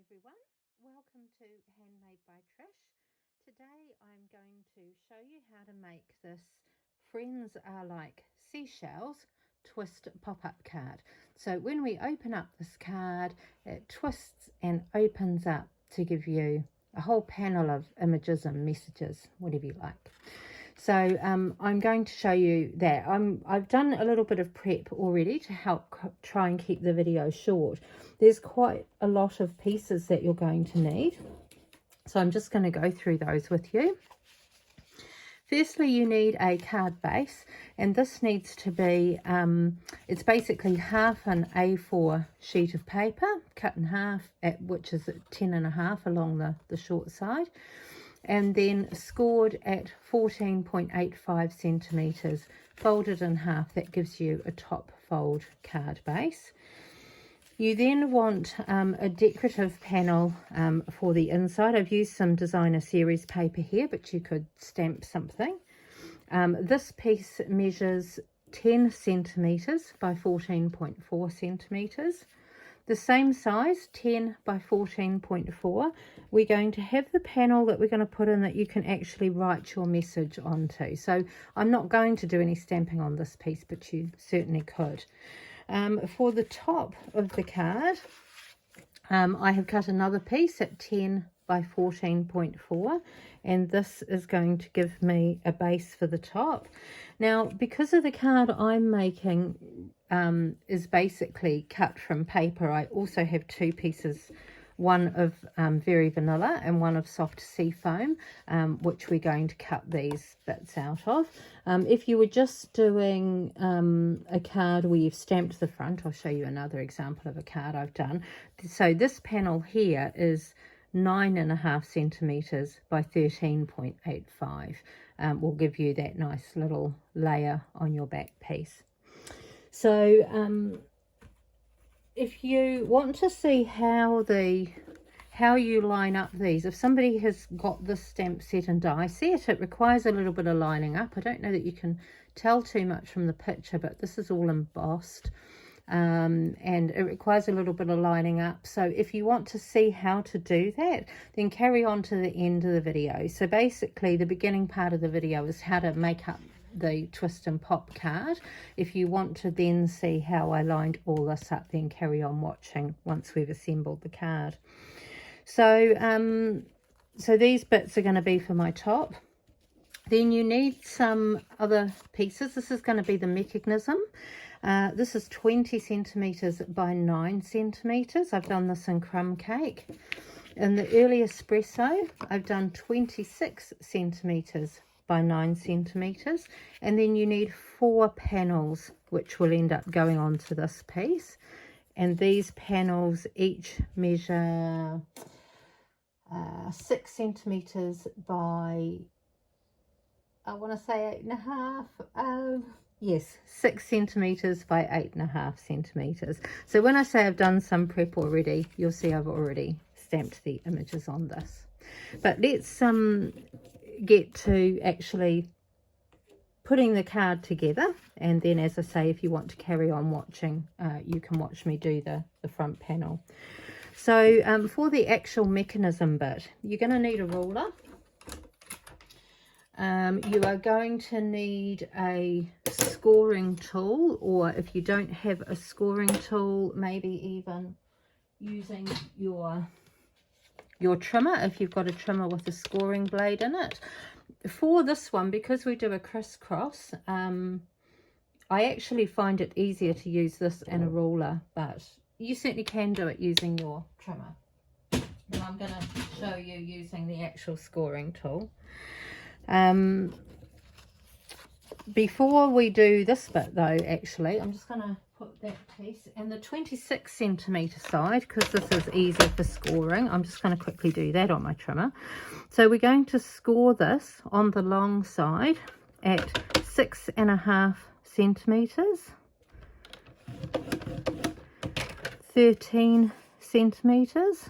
everyone, welcome to Handmade by Trish. Today I'm going to show you how to make this Friends Are Like Seashells twist pop-up card. So when we open up this card, it twists and opens up to give you a whole panel of images and messages, whatever you like. So I'm going to show you that. I've done a little bit of prep already to help try and keep the video short. There's quite a lot of pieces that you're going to need. So I'm just going to go through those with you. Firstly, you need a card base, and this needs to be, it's basically half an A4 sheet of paper, cut in half, which is at 10.5 along the short side, and then scored at 14.85 centimetres, folded in half. That gives you a top fold card base. You then want a decorative panel for the inside. I've used some designer series paper here, but you could stamp something. This piece measures 10 centimetres by 14.4 centimetres. The same size, 10 by 14.4. We're going to have the panel that we're going to put in that you can actually write your message onto. So I'm not going to do any stamping on this piece, but you certainly could. For the top of the card, I have cut another piece at 10 by 14.4, and this is going to give me a base for the top. Now, because of the card I'm making is basically cut from paper, I also have two pieces, one of very vanilla and one of soft sea foam, which we're going to cut these bits out of. If you were just doing a card where you've stamped the front, I'll show you another example of a card I've done. So this panel here is 9.5 centimetres by 13.85. Will give you that nice little layer on your back piece. So if you want to see how you line up these, if somebody has got this stamp set and die set, it requires a little bit of lining up. I don't know that you can tell too much from the picture, but this is all embossed, and it requires a little bit of lining up. So if you want to see how to do that, then carry on to the end of the video. So basically the beginning part of the video is how to make up the twist and pop card. If you want to then see how I lined all this up, then carry on watching once we've assembled the card. So so these bits are going to be for my top. Then you need some other pieces. This is going to be the mechanism. This is 20 centimetres by 9 centimetres. I've done this in Crumb Cake. In the early Espresso, I've done 26 centimetres by 9 centimetres, and then you need 4 panels which will end up going onto this piece, and these panels each measure 6 centimetres by, I want to say 8.5, yes, 6 centimetres by 8.5 centimetres. So when I say I've done some prep already, you'll see I've already stamped the images on this. But let's get to actually putting the card together, and then, as I say, if you want to carry on watching, you can watch me do the front panel. So for the actual mechanism bit, you're going to need a ruler. You are going to need a scoring tool, or if you don't have a scoring tool, maybe even using your trimmer, if you've got a trimmer with a scoring blade in it. For this one, because we do a crisscross, I actually find it easier to use this and a ruler, but you certainly can do it using your trimmer. And I'm going to show you using the actual scoring tool. Before we do this bit though, actually, I'm just going to put that piece and the 26 centimetre side, because this is easier for scoring. I'm just going to quickly do that on my trimmer. So we're going to score this on the long side at 6.5 centimetres, 13 centimetres,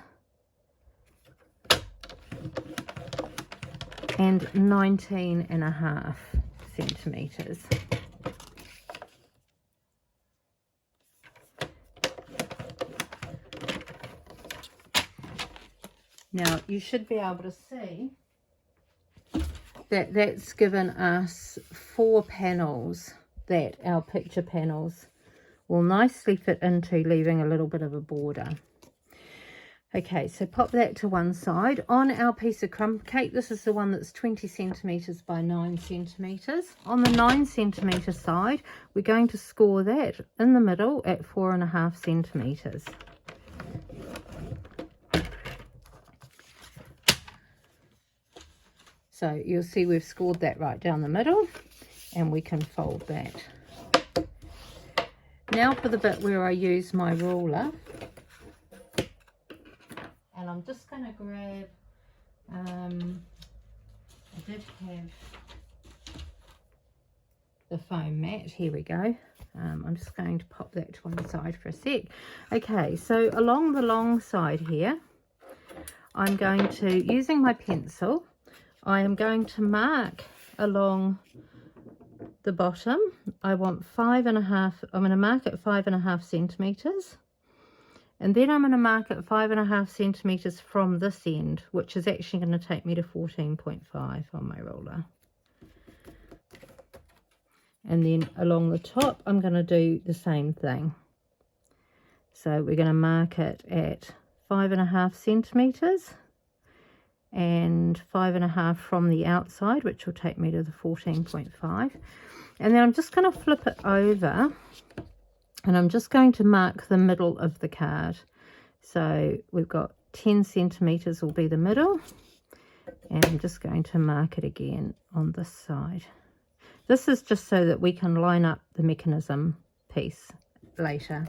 and 19.5 centimetres. Now you should be able to see that that's given us 4 panels that our picture panels will nicely fit into, leaving a little bit of a border. Okay, so pop that to one side. On our piece of crumb cake, this is the one that's 20 centimetres by 9 centimetres. On the 9 centimetre side, we're going to score that in the middle at 4.5 centimetres. So you'll see we've scored that right down the middle, and we can fold that. Now for the bit where I use my ruler. And I'm just going to grab, I did have the foam mat, here we go. I'm just going to pop that to one side for a sec. Okay, so along the long side here, I'm going to, using my pencil, I am going to mark along the bottom. I want 5.5, I'm going to mark at 5.5 centimetres. And then I'm going to mark at 5.5 centimetres from this end, which is actually going to take me to 14.5 on my ruler. And then along the top, I'm going to do the same thing. So we're going to mark it at 5.5 centimetres and 5.5 from the outside, which will take me to the 14.5. And then I'm just going to flip it over. And I'm just going to mark the middle of the card. So we've got 10 centimetres will be the middle. And I'm just going to mark it again on this side. This is just so that we can line up the mechanism piece later.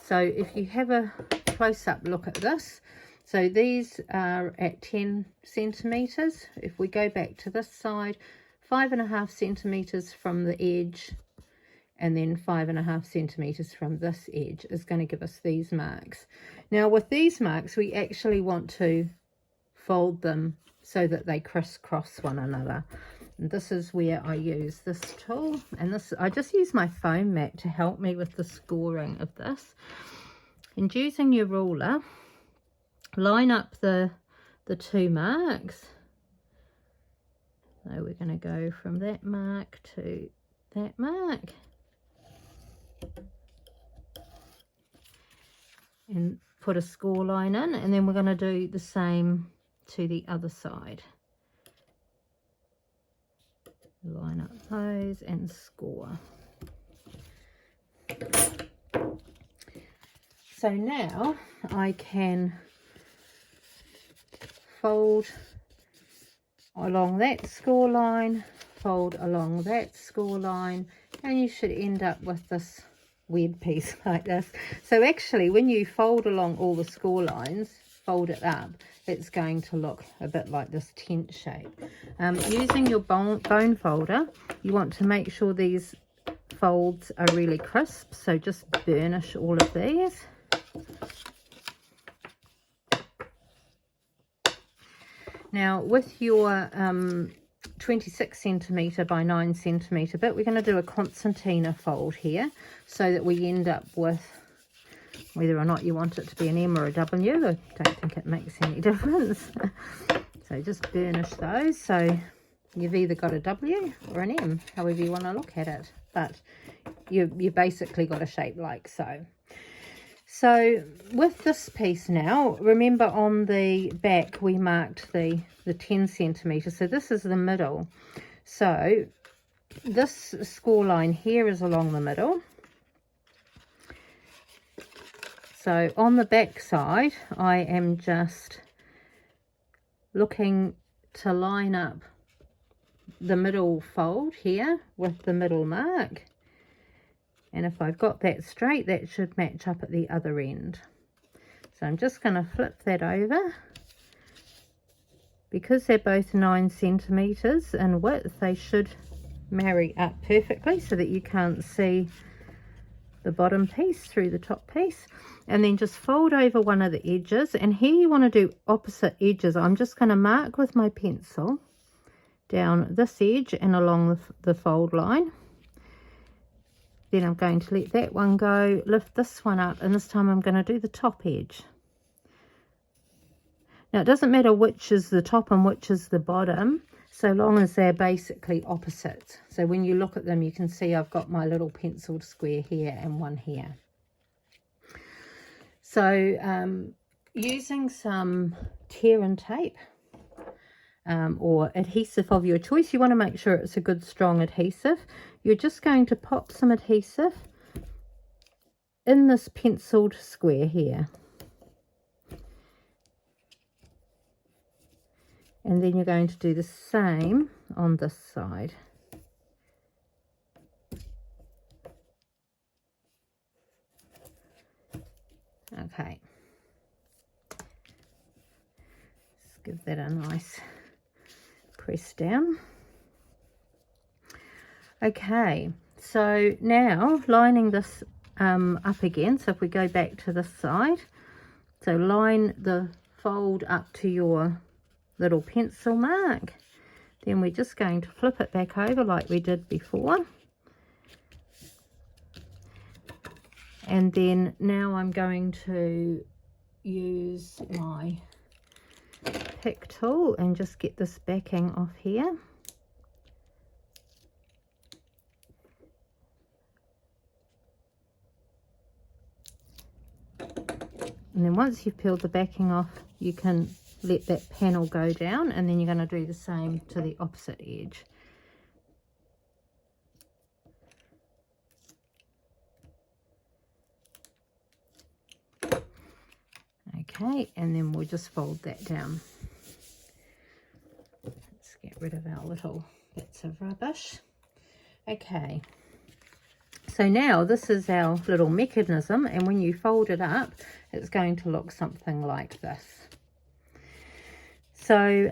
So if you have a close-up look at this, so these are at 10 centimetres. If we go back to this side, 5.5 centimetres from the edge, and then 5.5 centimetres from this edge is going to give us these marks. Now with these marks, we actually want to fold them so that they crisscross one another. And this is where I use this tool, and this, I just use my foam mat to help me with the scoring of this. And using your ruler, line up the 2 marks. So we're going to go from that mark to that mark. And put a score line in, and then we're going to do the same to the other side. Line up those and score. So now I can fold along that score line, fold along that score line, and you should end up with this weird piece like this. So actually when you fold along all the score lines, fold it up, it's going to look a bit like this tent shape. Using your bone folder, you want to make sure these folds are really crisp, so just burnish all of these. Now with your 26 centimetre by 9 centimetre bit, we're going to do a concertina fold here so that we end up with, whether or not you want it to be an M or a W, I don't think it makes any difference. So just burnish those, so you've either got a W or an M, however you want to look at it, but you basically got a shape like so. So with this piece now, remember on the back we marked the 10 centimetres, so this is the middle. So this score line here is along the middle. So on the back side, I am just looking to line up the middle fold here with the middle mark. And if I've got that straight, that should match up at the other end. So I'm just going to flip that over. Because they're both 9 centimetres in width, they should marry up perfectly so that you can't see the bottom piece through the top piece. And then just fold over one of the edges. And here you want to do opposite edges. I'm just going to mark with my pencil down this edge and along the fold line. Then I'm going to let that one go, lift this one up, and this time I'm going to do the top edge. Now it doesn't matter which is the top and which is the bottom, so long as they're basically opposite. So when you look at them, you can see I've got my little penciled square here and one here. So using some tear and tape or adhesive of your choice, you want to make sure it's a good strong adhesive. You're just going to pop some adhesive in this penciled square here. And then you're going to do the same on this side. Okay. Just give that a nice press down. Okay, so now lining this up again. So if we go back to this side, so line the fold up to your little pencil mark, then we're just going to flip it back over like we did before, and then now I'm going to use my pick tool and just get this backing off here. And then once you've peeled the backing off, you can let that panel go down, and then you're going to do the same to the opposite edge. Okay, and then we'll just fold that down. Let's get rid of our little bits of rubbish. Okay, so now this is our little mechanism, and when you fold it up, it's going to look something like this. So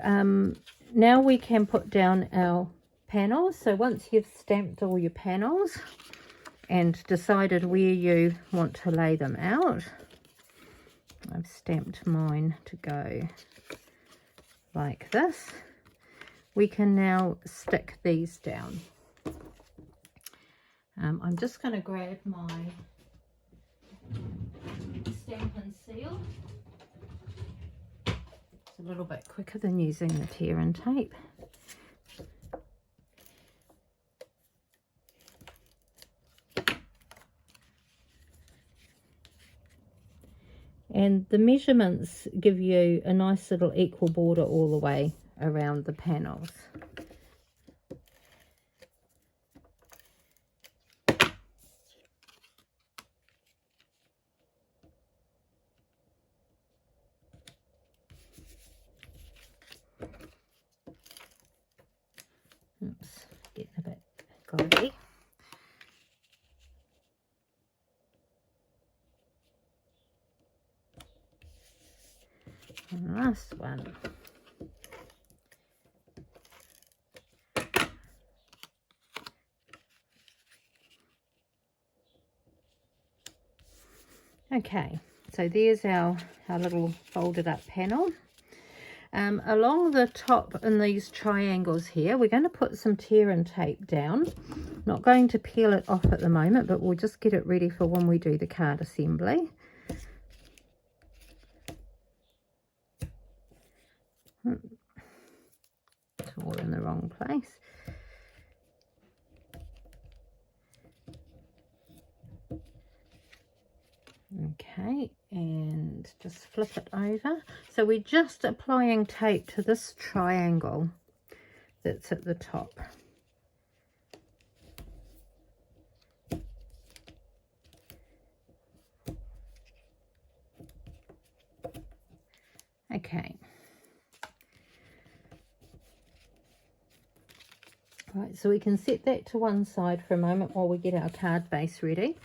now we can put down our panels. So once you've stamped all your panels and decided where you want to lay them out, I've stamped mine to go like this, we can now stick these down. I'm just going to grab my Stampin' Seal. It's a little bit quicker than using the tear and tape. And the measurements give you a nice little equal border all the way around the panels. Oops, getting a bit gaudy. And last one. Okay, so there's our little folded up panel. Along the top in these triangles here, we're going to put some tear and tape down. Not going to peel it off at the moment, but we'll just get it ready for when we do the card assembly. It's all in the wrong place. Okay, and just flip it over. So we're just applying tape to this triangle that's at the top. Okay. Right, so we can set that to one side for a moment while we get our card base ready.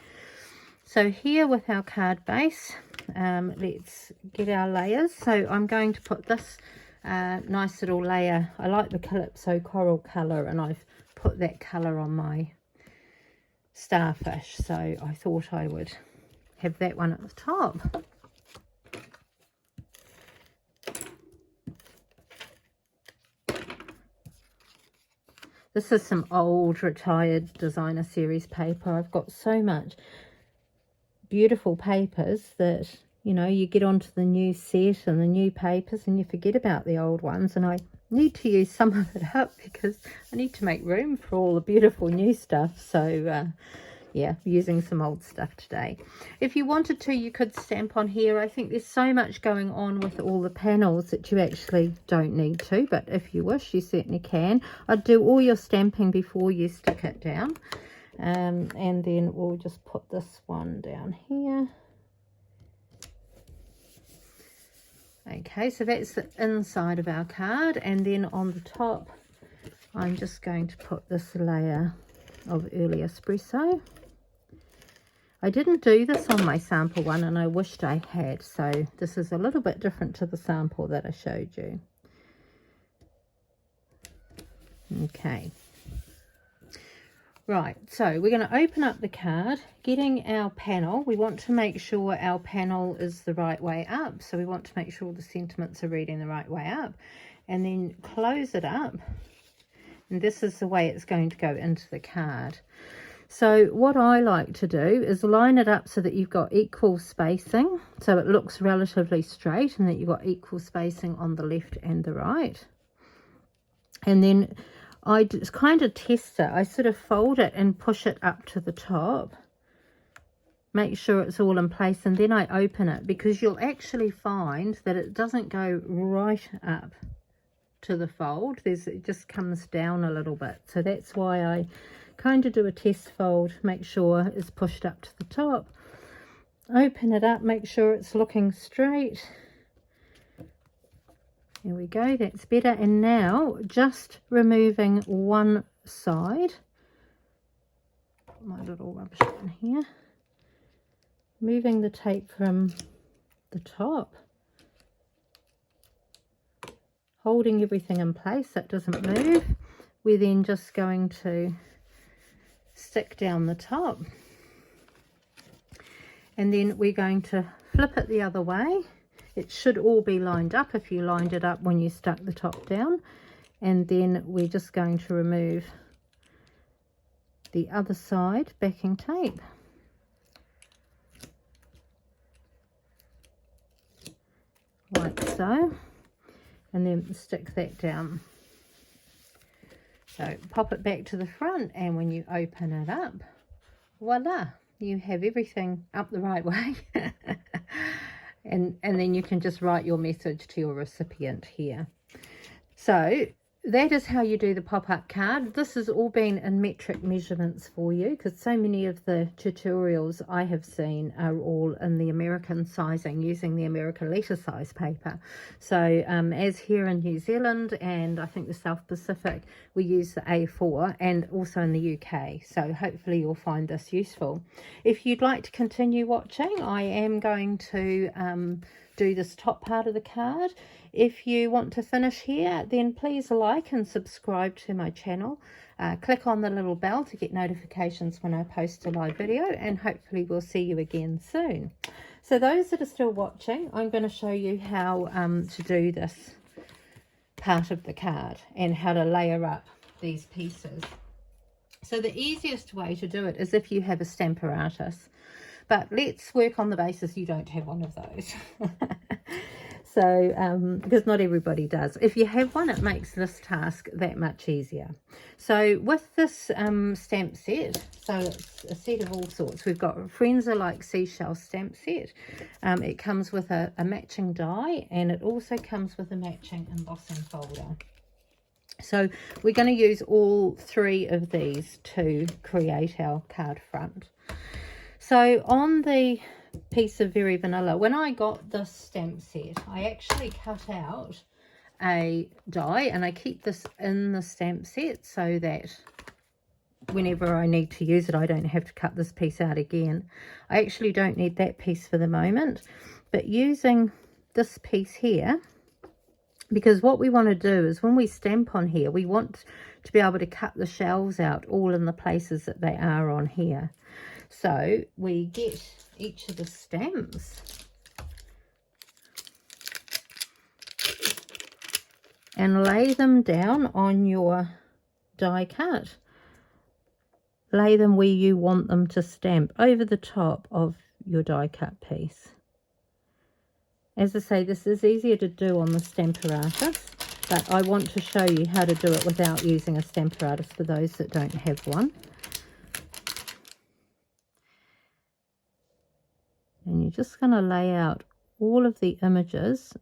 So here with our card base, let's get our layers. So I'm going to put this nice little layer. I like the Calypso coral colour, and I've put that colour on my starfish. So I thought I would have that one at the top. This is some old retired designer series paper. I've got so much beautiful papers that, you know, you get onto the new set and the new papers and you forget about the old ones. And I need to use some of it up because I need to make room for all the beautiful new stuff. So yeah, using some old stuff today. If you wanted to, you could stamp on here. I think there's so much going on with all the panels that you actually don't need to, but if you wish, you certainly can. I'd do all your stamping before you stick it down. And then we'll just put this one down here. Okay, so that's the inside of our card, and then on the top I'm just going to put this layer of early espresso. I didn't do this on my sample one and I wished I had, so this is a little bit different to the sample that I showed you. Okay. Right, so we're going to open up the card, getting our panel. We want to make sure our panel is the right way up, so we want to make sure the sentiments are reading the right way up, and then close it up, and this is the way it's going to go into the card. So what I like to do is line it up so that you've got equal spacing, so it looks relatively straight, and that you've got equal spacing on the left and the right. And then I just kind of test it. I sort of fold it and push it up to the top. Make sure it's all in place, and then I open it, because you'll actually find that it doesn't go right up to the fold. It just comes down a little bit. So that's why I kind of do a test fold, make sure it's pushed up to the top. Open it up, make sure it's looking straight. There we go, that's better. And now just removing one side. Put my little rubbish in here. Moving the tape from the top. Holding everything in place so it doesn't move. We're then just going to stick down the top. And then we're going to flip it the other way. It should all be lined up if you lined it up when you stuck the top down. And then we're just going to remove the other side backing tape. Like so. And then stick that down. So pop it back to the front, and when you open it up, voila, you have everything up the right way. And then you can just write your message to your recipient here. So that is how you do the pop-up card. This has all been in metric measurements for you, because so many of the tutorials I have seen are all in the American sizing, using the American letter size paper. So as here in New Zealand and I think the South Pacific, we use the A4, and also in the UK. So hopefully you'll find this useful. If you'd like to continue watching, I am going to do this top part of the card. If you want to finish here, then please like and subscribe to my channel. Click on the little bell to get notifications when I post a live video, and hopefully we'll see you again soon. So those that are still watching, I'm going to show you how to do this part of the card and how to layer up these pieces. So the easiest way to do it is if you have a stamper artist. But let's work on the basis you don't have one of those. So, because not everybody does. If you have one, it makes this task that much easier. So with this stamp set, so it's a set of all sorts. We've got Friends Are Like Seashells stamp set. It comes with a matching die, and it also comes with a matching embossing folder. So we're going to use all three of these to create our card front. So on the piece of Very Vanilla, when I got this stamp set, I actually cut out a die, and I keep this in the stamp set so that whenever I need to use it, I don't have to cut this piece out again. I actually don't need that piece for the moment, but using this piece here, because what we want to do is when we stamp on here, we want to be able to cut the shells out all in the places that they are on here. So we get each of the stamps and lay them down on your die cut. Lay them where you want them to stamp, over the top of your die cut piece. As I say, this is easier to do on the Stamparatus, but I want to show you how to do it without using a Stamparatus for those that don't have one. And you're just going to lay out all of the images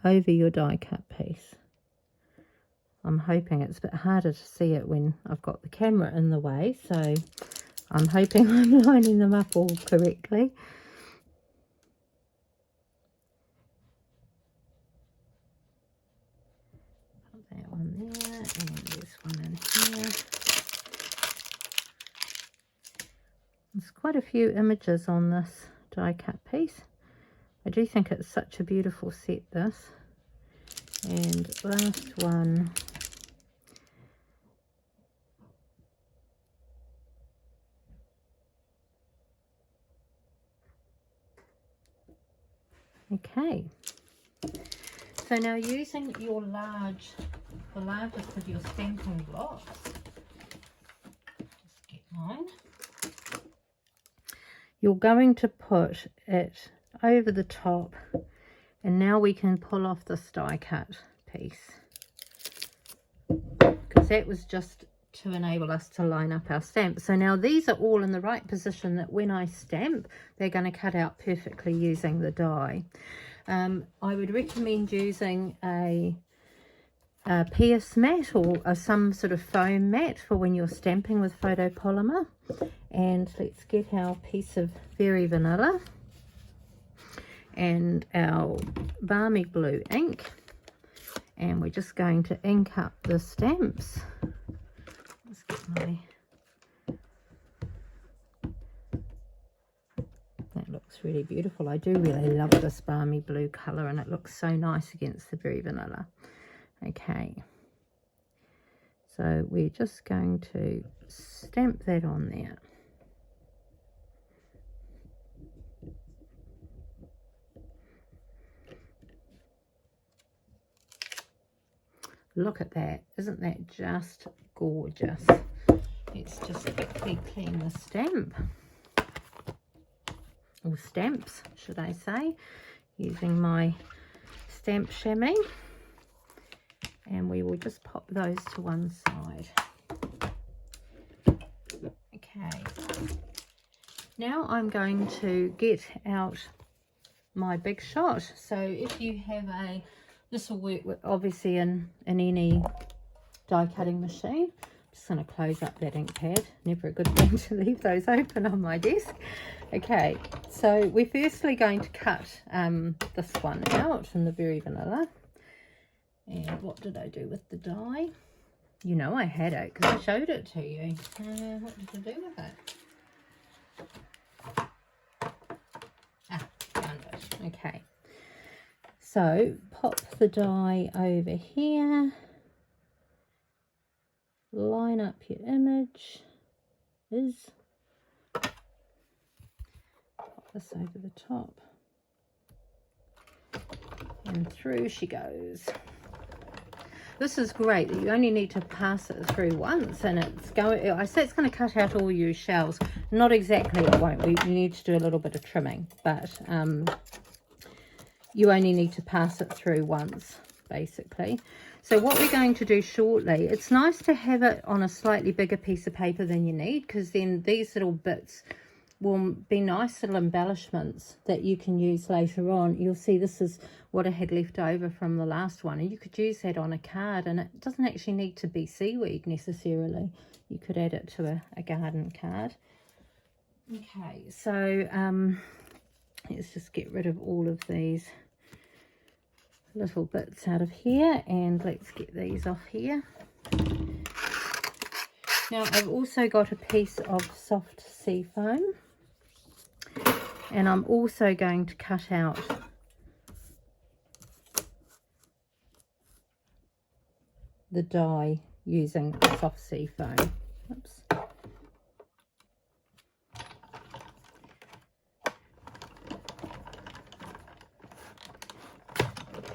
over your die cut piece. I'm hoping it's a bit harder to see it when I've got the camera in the way, so I'm hoping I'm lining them up all correctly. Put that one there, and there's one in here. There's quite a few images on this die cut piece. I do think it's such a beautiful set, this. And last one. Okay. So now using your the largest of your stamping blocks, just get mine. You're going to put it over the top, and now we can pull off this die cut piece, because that was just to enable us to line up our stamp. So now these are all in the right position that when I stamp, they're going to cut out perfectly using the die. I would recommend using a PS mat or some sort of foam mat for when you're stamping with photopolymer. And let's get our piece of Very Vanilla and our Balmy Blue ink, and we're just going to ink up the stamps. Let's get my... That looks really beautiful. I do really love this Balmy Blue colour, and it looks so nice against the Very Vanilla. Okay, so we're just going to stamp that on there. Look at that. Isn't that just gorgeous? Let's just quickly clean the stamp. Or stamps, should I say. Using my stamp chamois. And we will just pop those to one side. Okay. Now I'm going to get out my big shot. So if you have this will work with, obviously in any die cutting machine. I'm just going to close up that ink pad. Never a good thing to leave those open on my desk. Okay, so we're firstly going to cut this one out in the Very Vanilla. And what did I do with the die? You know I had it because I showed it to you. What did I do with it? Ah, found it. Okay. So pop the die over here. Line up your image. Pop this over the top. And through she goes. This is great that you only need to pass it through once, and it's going, I say it's going to cut out all your shells. Not exactly, it won't. You need to do a little bit of trimming, but you only need to pass it through once, basically. So what we're going to do shortly, it's nice to have it on a slightly bigger piece of paper than you need, because then these little bits will be nice little embellishments that you can use later on. You'll see this is what I had left over from the last one, and you could use that on a card, and it doesn't actually need to be seaweed necessarily. You could add it to a garden card. Okay, so let's just get rid of all of these little bits out of here, and let's get these off here. Now I've also got a piece of soft sea foam, and I'm also going to cut out the die using soft sea foam. Oops.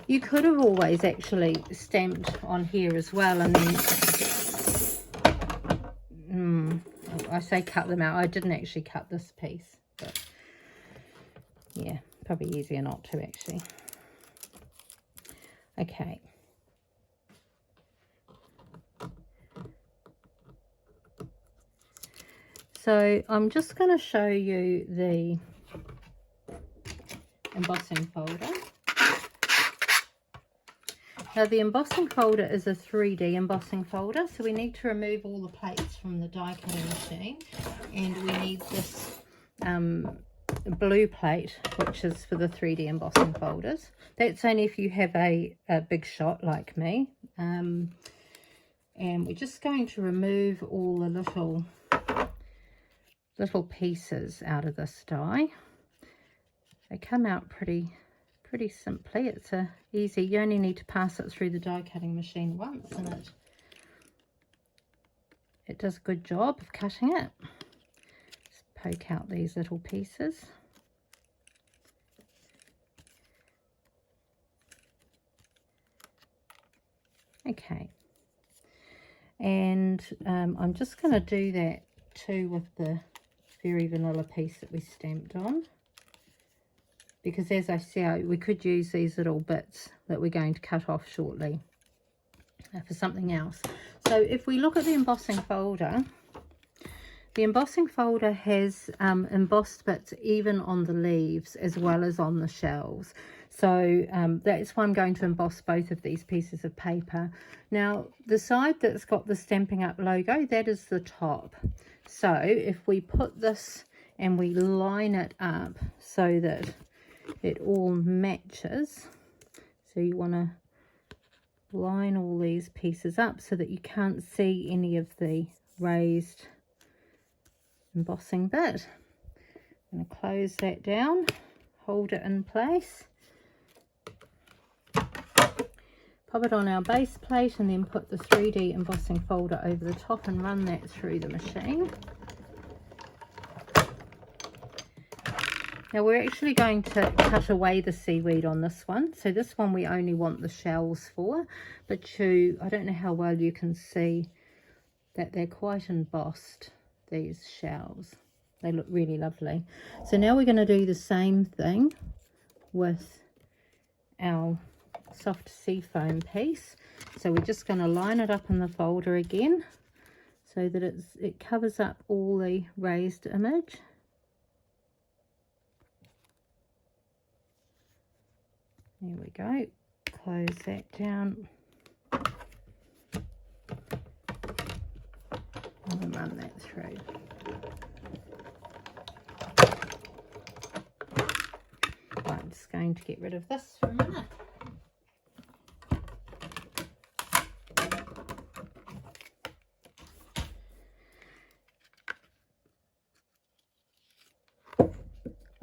You could have always actually stamped on here as well, and then I say cut them out. I didn't actually cut this piece, but yeah, Probably easier not to actually. Okay. So I'm just going to show you the embossing folder. Now the embossing folder is a 3D embossing folder, so we need to remove all the plates from the die cutting machine, and we need this blue plate, which is for the 3D embossing folders. That's only if you have a big shot like me. And we're just going to remove all the little pieces out of this die. They come out pretty simply. It's easy. You only need to pass it through the die cutting machine once, and it does a good job of cutting it. Just poke out these little pieces. Okay, and I'm just going to do that too with the very vanilla piece that we stamped on, because as I say, we could use these little bits that we're going to cut off shortly for something else. So if we look at the embossing folder has embossed bits even on the leaves as well as on the shells. So that's why I'm going to emboss both of these pieces of paper. Now the side that's got the Stampin' Up logo, that is the top. So if we put this and we line it up so that it all matches, so you want to line all these pieces up so that you can't see any of the raised embossing bit. I'm going to close that down, hold it in place, pop it on our base plate, and then put the 3D embossing folder over the top and run that through the machine. Now we're actually going to cut away the seaweed on this one. So this one we only want the shells for, but I don't know how well you can see that they're quite embossed, these shells. They look really lovely. So now we're going to do the same thing with our soft sea foam piece. So we're just going to line it up in the folder again so that it covers up all the raised image. There we go. Close that down and run that through. Right, I'm just going to get rid of this for a minute.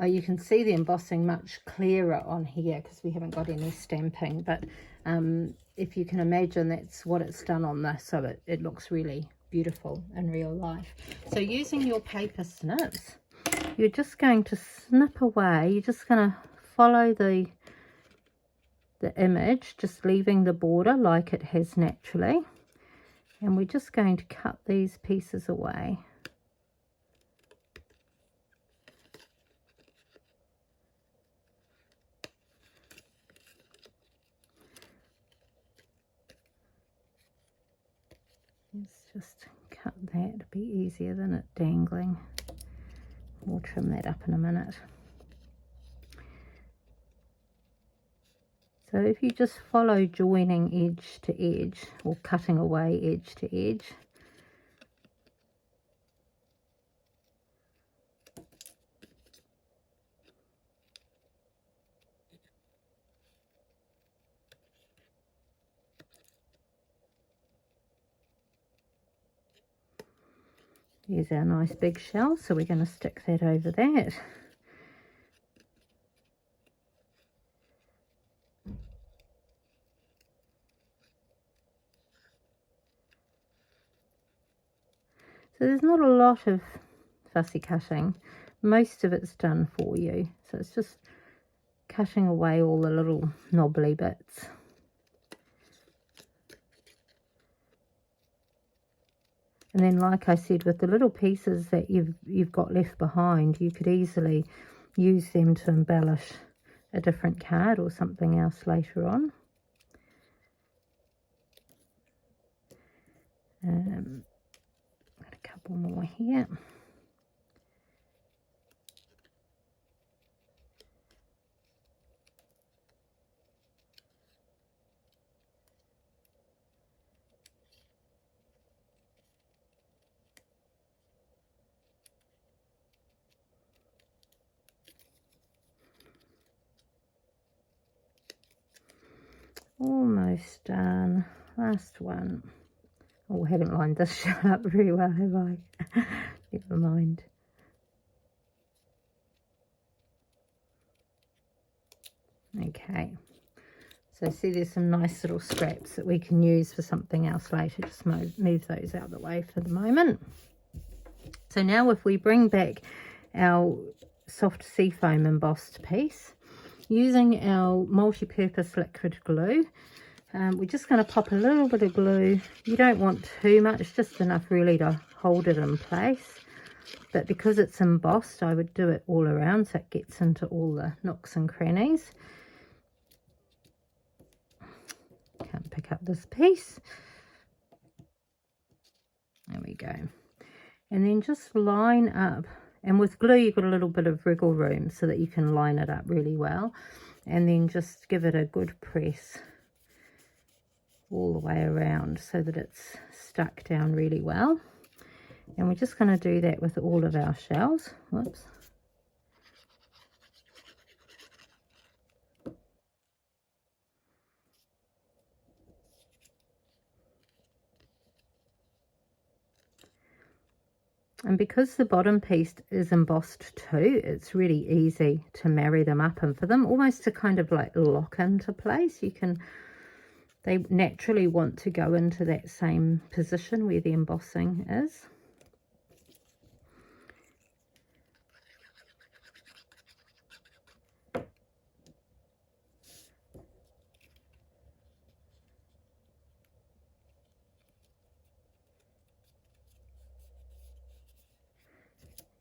Oh, you can see the embossing much clearer on here because we haven't got any stamping, but if you can imagine, that's what it's done on this, so it looks really beautiful in real life. So using your paper snips, you're just going to snip away. You're just going to follow the image, just leaving the border like it has naturally, and we're just going to cut these pieces away. Let's just cut that, it'll be easier than it dangling. We'll trim that up in a minute. So if you just follow joining edge to edge, or cutting away edge to edge, here's our nice big shell, so we're going to stick that over that. So there's not a lot of fussy cutting. Most of it's done for you. So it's just cutting away all the little knobbly bits. And then, like I said, with the little pieces that you've got left behind, you could easily use them to embellish a different card or something else later on. Got a couple more here. Almost done. Last one. Oh, I haven't lined this shut up very well, have I? Never mind. Okay. So see, there's some nice little scraps that we can use for something else later. Just move those out of the way for the moment. So now if we bring back our soft seafoam embossed piece, using our multi-purpose liquid glue, we're just going to pop a little bit of glue. You don't want too much, just enough really to hold it in place. But because it's embossed, I would do it all around so it gets into all the nooks and crannies. Can't pick up this piece. There we go. And then just line up. And with glue, you've got a little bit of wriggle room so that you can line it up really well. And then just give it a good press all the way around so that it's stuck down really well. And we're just going to do that with all of our shells. Whoops. And because the bottom piece is embossed too, it's really easy to marry them up, and for them almost to kind of like lock into place. They naturally want to go into that same position where the embossing is.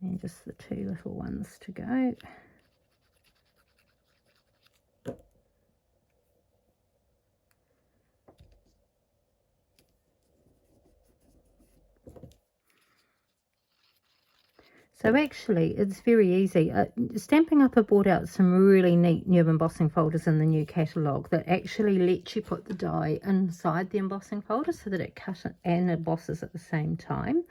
And just the two little ones to go. So actually it's very easy. Stampin' Up have brought out some really neat new embossing folders in the new catalogue that actually let you put the die inside the embossing folder so that it cuts and embosses at the same time.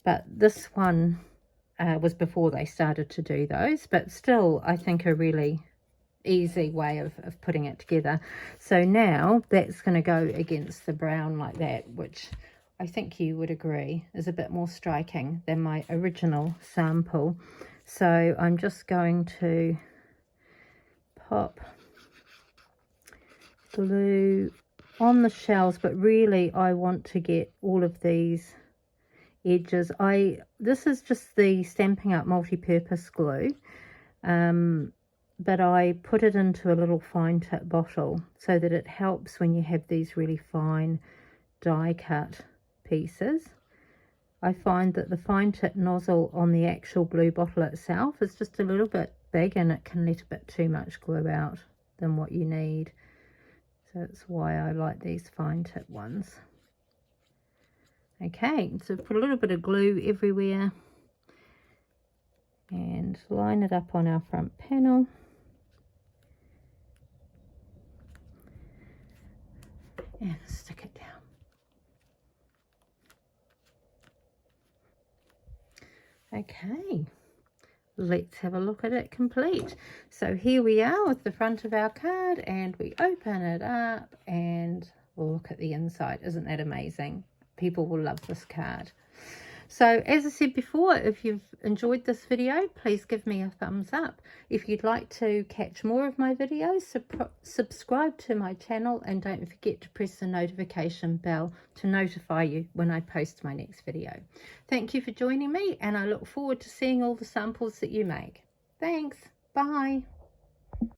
But this one was before they started to do those, but still I think a really easy way of putting it together. So now that's going to go against the brown like that, which I think you would agree is a bit more striking than my original sample. So I'm just going to pop glue on the shells, but really I want to get all of these edges. This is just the Stampin' Up multi-purpose glue, but I put it into a little fine tip bottle so that it helps when you have these really fine die cut pieces. I find that the fine tip nozzle on the actual glue bottle itself is just a little bit big and it can let a bit too much glue out than what you need. So that's why I like these fine tip ones. Okay, so put a little bit of glue everywhere and line it up on our front panel. And stick it down. Okay, let's have a look at it complete. So here we are with the front of our card, and we open it up and look at the inside. Isn't that amazing? People will love this card. So as I said before, if you've enjoyed this video, please give me a thumbs up. If you'd like to catch more of my videos, subscribe to my channel, and don't forget to press the notification bell to notify you when I post my next video. Thank you for joining me, and I look forward to seeing all the samples that you make. Thanks. Bye.